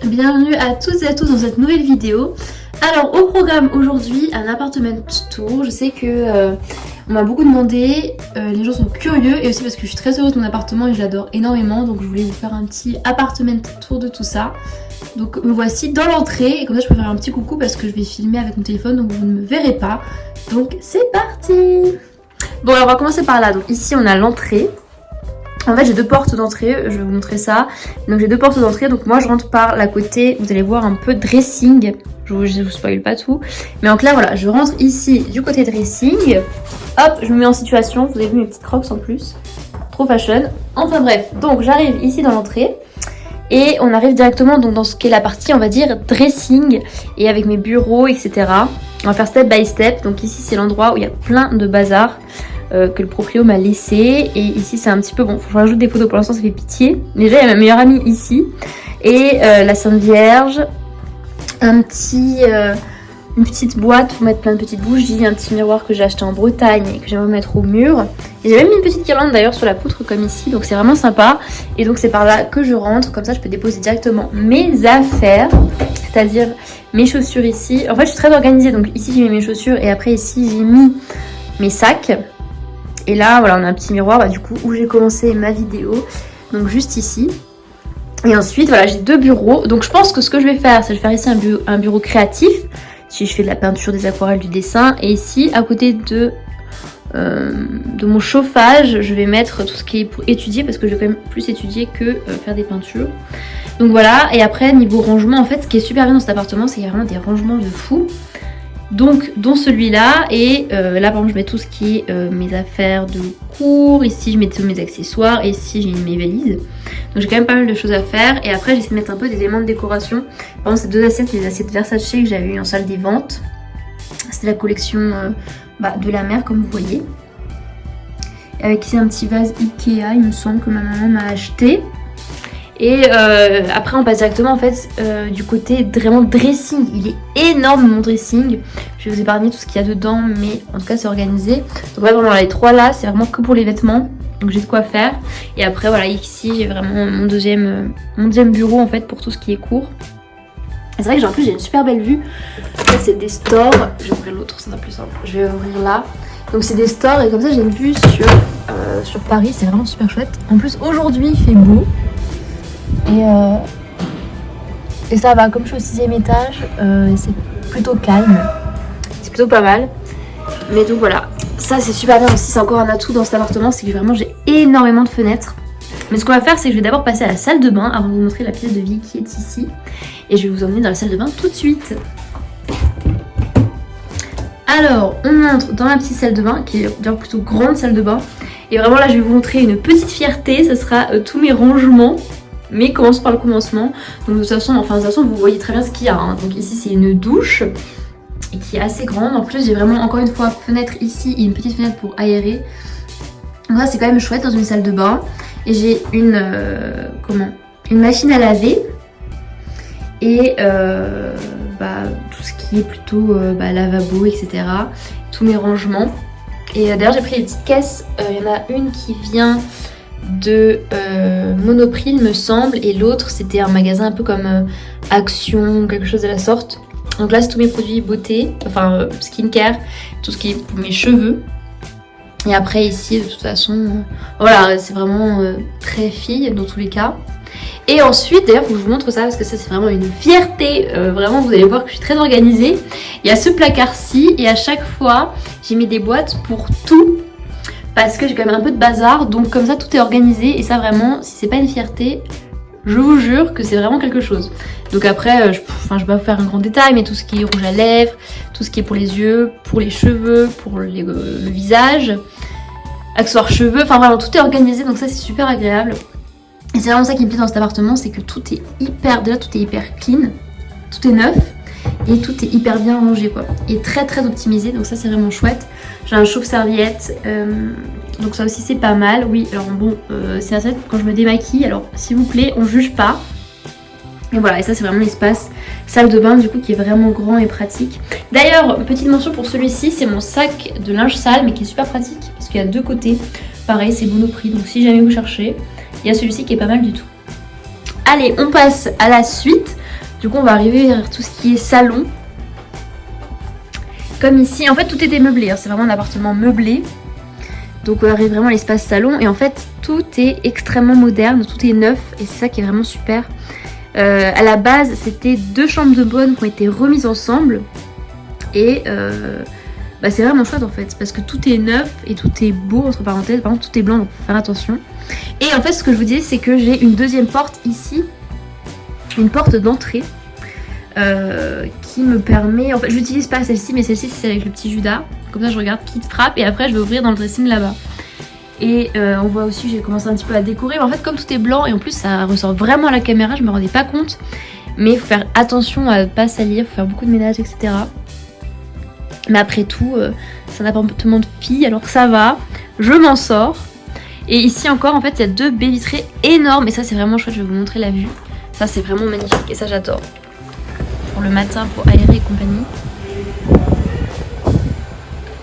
Bienvenue à toutes et à tous dans cette nouvelle vidéo. Alors au programme aujourd'hui un appartement tour. Je sais que on m'a beaucoup demandé, les gens sont curieux et aussi parce que je suis très heureuse de mon appartement et je l'adore énormément, donc je voulais vous faire un petit appartement tour de tout ça. Donc me voici dans l'entrée et comme ça je peux faire un petit coucou parce que je vais filmer avec mon téléphone donc vous ne me verrez pas. Donc c'est parti. Bon alors on va commencer par là. Donc ici on a l'entrée. En fait j'ai deux portes d'entrée, je vais vous montrer ça. Donc j'ai deux portes d'entrée, donc moi je rentre par la côté, vous allez voir un peu dressing. Je vous spoil pas tout. Mais en clair voilà, je rentre ici du côté dressing. Hop, je me mets en situation, vous avez vu mes petites crocs en plus. Trop fashion. Enfin bref, donc j'arrive ici dans l'entrée. Et on arrive directement donc dans ce qu'est la partie on va dire dressing. Et avec mes bureaux etc. On va faire step by step. Donc ici c'est l'endroit où il y a plein de bazar. Que le proprio m'a laissé, et ici c'est un petit peu bon, faut que je rajoute des photos, pour l'instant ça fait pitié. Déjà il y a ma meilleure amie ici et la Sainte Vierge, une petite boîte pour mettre plein de petites bougies, un petit miroir que j'ai acheté en Bretagne et que j'aimerais mettre au mur, et j'ai même mis une petite guirlande d'ailleurs sur la poutre comme ici, donc c'est vraiment sympa. Et donc c'est par là que je rentre, comme ça je peux déposer directement mes affaires, c'est-à-dire mes chaussures ici. En fait je suis très organisée, donc ici j'ai mis mes chaussures et après ici j'ai mis mes sacs. Et là, voilà, on a un petit miroir, du coup, où j'ai commencé ma vidéo. Donc, juste ici. Et ensuite, voilà, j'ai deux bureaux. Donc, je pense que ce que je vais faire, c'est je vais faire ici un bureau créatif. Si je fais de la peinture, des aquarelles, du dessin. Et ici, à côté de mon chauffage, je vais mettre tout ce qui est pour étudier. Parce que je vais quand même plus étudier que faire des peintures. Donc, voilà. Et après, niveau rangement, en fait, ce qui est super bien dans cet appartement, c'est qu'il y a vraiment des rangements de fou. Donc dont celui-là, et là par exemple je mets tout ce qui est mes affaires de cours, ici je mets tous mes accessoires, et ici j'ai mes valises. Donc j'ai quand même pas mal de choses à faire, et après j'essaie de mettre un peu des éléments de décoration. Par exemple ces deux assiettes, c'est les assiettes Versace que j'avais eu en salle des ventes. C'est la collection de la mère comme vous voyez. Avec ici un petit vase Ikea, il me semble que ma maman m'a acheté. Et après on passe directement en fait du côté vraiment dressing. Il est énorme mon dressing. Je vais vous épargner tout ce qu'il y a dedans, mais en tout cas c'est organisé. Donc là vraiment les trois là c'est vraiment que pour les vêtements. Donc j'ai de quoi faire. Et après voilà ici j'ai vraiment mon deuxième bureau en fait pour tout ce qui est cours. C'est vrai que en plus j'ai une super belle vue. Ça c'est des stores. Je vais ouvrir l'autre, ça sera plus simple. Je vais ouvrir là. Donc c'est des stores et comme ça j'ai une vue sur Paris. C'est vraiment super chouette. En plus aujourd'hui il fait beau. Et ça va, comme je suis au 6e étage, c'est plutôt calme. C'est plutôt pas mal. Mais donc voilà, ça c'est super bien aussi, c'est encore un atout dans cet appartement, c'est que vraiment j'ai énormément de fenêtres. Mais ce qu'on va faire, c'est que je vais d'abord passer à la salle de bain avant de vous montrer la pièce de vie qui est ici. Et je vais vous emmener dans la salle de bain tout de suite. Alors, on entre dans la petite salle de bain, qui est d'ailleurs plutôt grande salle de bain. Et vraiment là, je vais vous montrer une petite fierté, ce sera tous mes rangements. Mais commençons par le commencement. Donc de toute façon, vous voyez très bien ce qu'il y a. Hein. Donc ici c'est une douche et qui est assez grande. En plus j'ai vraiment encore une fois fenêtre ici et une petite fenêtre pour aérer. Donc là c'est quand même chouette dans une salle de bain. Et j'ai une machine à laver et tout ce qui est plutôt lavabo etc. Tous mes rangements. Et d'ailleurs j'ai pris des petites caisses. Il y en a une qui vient de Monoprix il me semble, et l'autre c'était un magasin un peu comme Action, quelque chose de la sorte. Donc là c'est tous mes produits beauté, skincare, tout ce qui est pour mes cheveux. Et après ici de toute façon voilà, c'est vraiment très fille dans tous les cas. Et ensuite d'ailleurs faut que je vous montre ça parce que ça c'est vraiment une fierté, vraiment vous allez voir que je suis très organisée. Il y a ce placard-ci et à chaque fois j'ai mis des boîtes pour tout. Parce que j'ai quand même un peu de bazar, donc comme ça tout est organisé. Et ça vraiment, si c'est pas une fierté, je vous jure que c'est vraiment quelque chose. Donc après, je vais pas vous faire un grand détail, mais tout ce qui est rouge à lèvres, tout ce qui est pour les yeux, pour les cheveux, pour le visage, accessoires cheveux, enfin vraiment tout est organisé, donc ça c'est super agréable. Et c'est vraiment ça qui me plaît dans cet appartement, c'est que tout est hyper clean, tout est neuf. Et tout est hyper bien rangé quoi. Et très très optimisé, donc ça c'est vraiment chouette. J'ai un chauffe-serviette, donc ça aussi c'est pas mal. Oui alors bon, c'est un set quand je me démaquille, alors s'il vous plaît on juge pas. Et voilà, et ça c'est vraiment l'espace salle de bain du coup qui est vraiment grand et pratique. D'ailleurs petite mention pour celui-ci, c'est mon sac de linge sale mais qui est super pratique. Parce qu'il y a deux côtés, pareil c'est Monoprix, donc si jamais vous cherchez, il y a celui-ci qui est pas mal du tout. Allez on passe à la suite. Du coup on va arriver vers tout ce qui est salon. Comme ici, en fait tout était meublé, hein. C'est vraiment un appartement meublé. Donc on arrive vraiment à l'espace salon et en fait tout est extrêmement moderne, tout est neuf et c'est ça qui est vraiment super. À la base c'était 2 chambres de bonne qui ont été remises ensemble et c'est vraiment chouette en fait parce que tout est neuf et tout est beau entre parenthèses, par contre tout est blanc donc faut faire attention. Et en fait ce que je vous disais c'est que j'ai une deuxième porte ici, une porte d'entrée qui me permet, en fait je n'utilise pas celle-ci mais celle-ci c'est celle avec le petit Judas. Comme ça je regarde qui frappe et après je vais ouvrir dans le dressing là-bas. Et on voit aussi j'ai commencé un petit peu à décorer. Mais en fait comme tout est blanc et en plus ça ressort vraiment à la caméra, je me rendais pas compte. Mais il faut faire attention à ne pas salir, faut faire beaucoup de ménage etc. Mais après tout c'est un appartement de fille alors que ça va, je m'en sors. Et ici encore en fait il y a 2 baies vitrées énormes et ça c'est vraiment chouette, je vais vous montrer la vue. Ça c'est vraiment magnifique et ça j'adore. Pour le matin pour aérer et compagnie.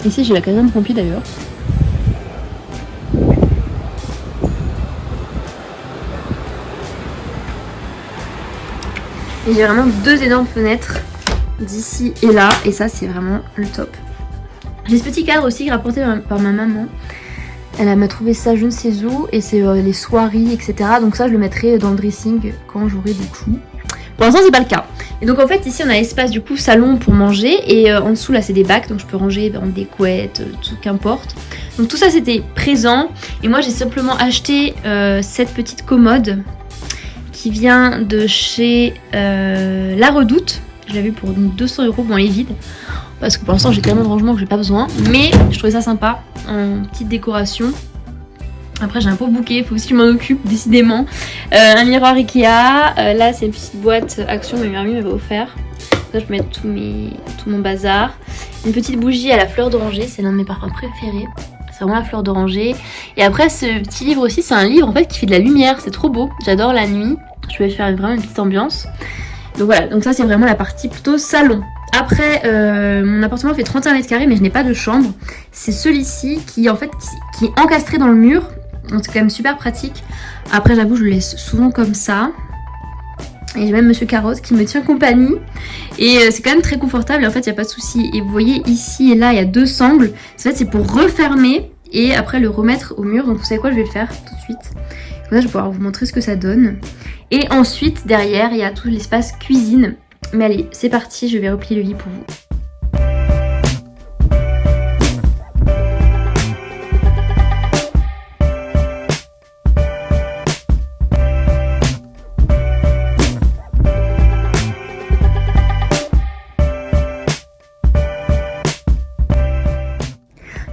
Ici j'ai la caserne de pompiers d'ailleurs. Et j'ai vraiment 2 énormes fenêtres d'ici et là et ça c'est vraiment le top. J'ai ce petit cadre aussi rapporté par ma maman. Elle m'a trouvé ça je ne sais où et c'est les soirées etc. Donc ça je le mettrai dans le dressing quand j'aurai des coups. Pour l'instant c'est pas le cas. Et donc en fait ici on a l'espace du coup salon pour manger et en dessous là c'est des bacs donc je peux ranger des couettes, tout qu'importe. Donc tout ça c'était présent et moi j'ai simplement acheté cette petite commode qui vient de chez La Redoute. Je l'ai vu pour 200 €, bon elle est vide parce que pour l'instant j'ai tellement de rangement que j'ai pas besoin mais je trouvais ça sympa en petite décoration. Après j'ai un pauvre bouquet, il faut aussi que je m'en occupe décidément. Un miroir Ikea, là c'est une petite boîte Action, ma mamie m'avait offert. Là je peux mettre tout mon bazar. Une petite bougie à la fleur d'oranger, c'est l'un de mes parfums préférés. C'est vraiment la fleur d'oranger. Et après ce petit livre aussi, c'est un livre en fait qui fait de la lumière, c'est trop beau. J'adore la nuit, je vais faire vraiment une petite ambiance. Donc voilà, donc ça c'est vraiment la partie plutôt salon. Après, mon appartement fait 31 mètres carrés mais je n'ai pas de chambre. C'est celui-ci qui en fait qui est encastré dans le mur. Donc c'est quand même super pratique. Après j'avoue je le laisse souvent comme ça. Et j'ai même Monsieur Carotte qui me tient compagnie. Et c'est quand même très confortable et en fait il n'y a pas de souci. Et vous voyez ici et là il y a 2 sangles. En fait c'est pour refermer et après le remettre au mur. Donc vous savez quoi, je vais le faire tout de suite. Comme ça je vais pouvoir vous montrer ce que ça donne. Et ensuite derrière il y a tout l'espace cuisine. Mais allez c'est parti, je vais replier le lit pour vous.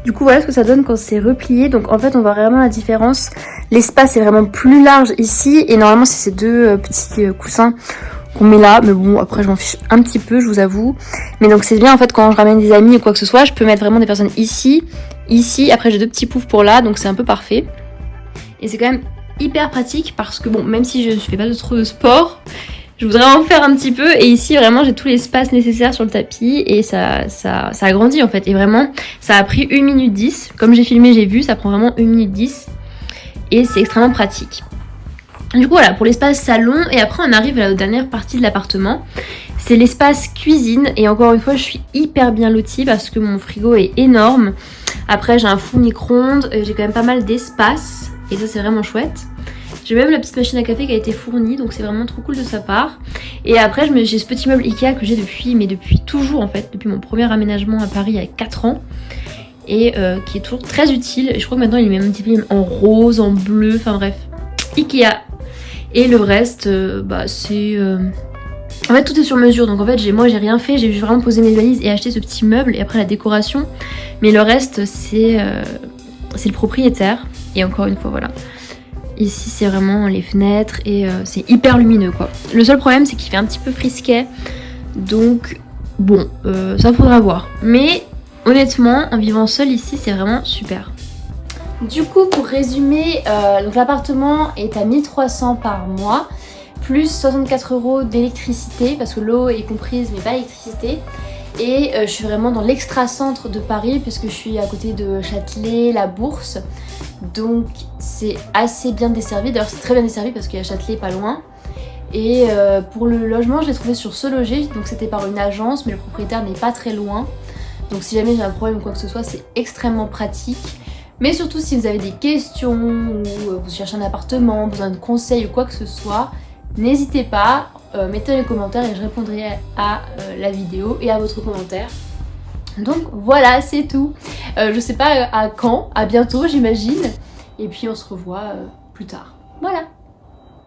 Du coup voilà ce que ça donne quand c'est replié. Donc en fait on voit vraiment la différence. L'espace est vraiment plus large ici. Et normalement c'est ces 2 petits coussins qu'on met là. Mais bon après je m'en fiche un petit peu je vous avoue. Mais donc c'est bien en fait quand je ramène des amis ou quoi que ce soit. Je peux mettre vraiment des personnes ici. Ici après j'ai 2 petits poufs pour là. Donc c'est un peu parfait. Et c'est quand même hyper pratique parce que bon même si je fais pas trop de sport, je voudrais en faire un petit peu et ici vraiment j'ai tout l'espace nécessaire sur le tapis et ça agrandit en fait et vraiment ça a pris 1 minute 10, comme j'ai filmé j'ai vu ça prend vraiment 1 minute 10 et c'est extrêmement pratique. Du coup voilà pour l'espace salon et après on arrive à la dernière partie de l'appartement, c'est l'espace cuisine et encore une fois je suis hyper bien lotie parce que mon frigo est énorme. Après j'ai un four micro-ondes, j'ai quand même pas mal d'espace et ça c'est vraiment chouette. J'ai même la petite machine à café qui a été fournie donc c'est vraiment trop cool de sa part. Et après j'ai ce petit meuble Ikea que j'ai depuis toujours en fait, depuis mon premier aménagement à Paris il y a 4 ans. Et qui est toujours très utile. Et je crois que maintenant il est même multiplié en rose, en bleu, enfin bref. Ikea. Et le reste c'est... En fait tout est sur mesure donc en fait moi j'ai rien fait, j'ai vraiment posé mes valises et acheté ce petit meuble et après la décoration. Mais le reste c'est le propriétaire. Et encore une fois voilà. Ici c'est vraiment les fenêtres et c'est hyper lumineux quoi. Le seul problème c'est qu'il fait un petit peu frisquet. Donc bon ça faudra voir. Mais honnêtement en vivant seule ici c'est vraiment super. Du coup pour résumer, donc l'appartement est à 1300 par mois. Plus 64 € d'électricité parce que l'eau est comprise mais pas l'électricité. Et je suis vraiment dans l'extra-centre de Paris puisque je suis à côté de Châtelet, la Bourse. Donc c'est assez bien desservi, d'ailleurs c'est très bien desservi parce qu'il y a Châtelet pas loin. Et pour le logement, je l'ai trouvé sur Se Loger, donc c'était par une agence, mais le propriétaire n'est pas très loin. Donc si jamais j'ai un problème ou quoi que ce soit, c'est extrêmement pratique. Mais surtout si vous avez des questions ou vous cherchez un appartement, besoin de conseils ou quoi que ce soit, n'hésitez pas, mettez dans les commentaires et je répondrai à la vidéo et à votre commentaire. Donc voilà, c'est tout. Je sais pas à quand, à bientôt j'imagine. Et puis on se revoit plus tard. Voilà.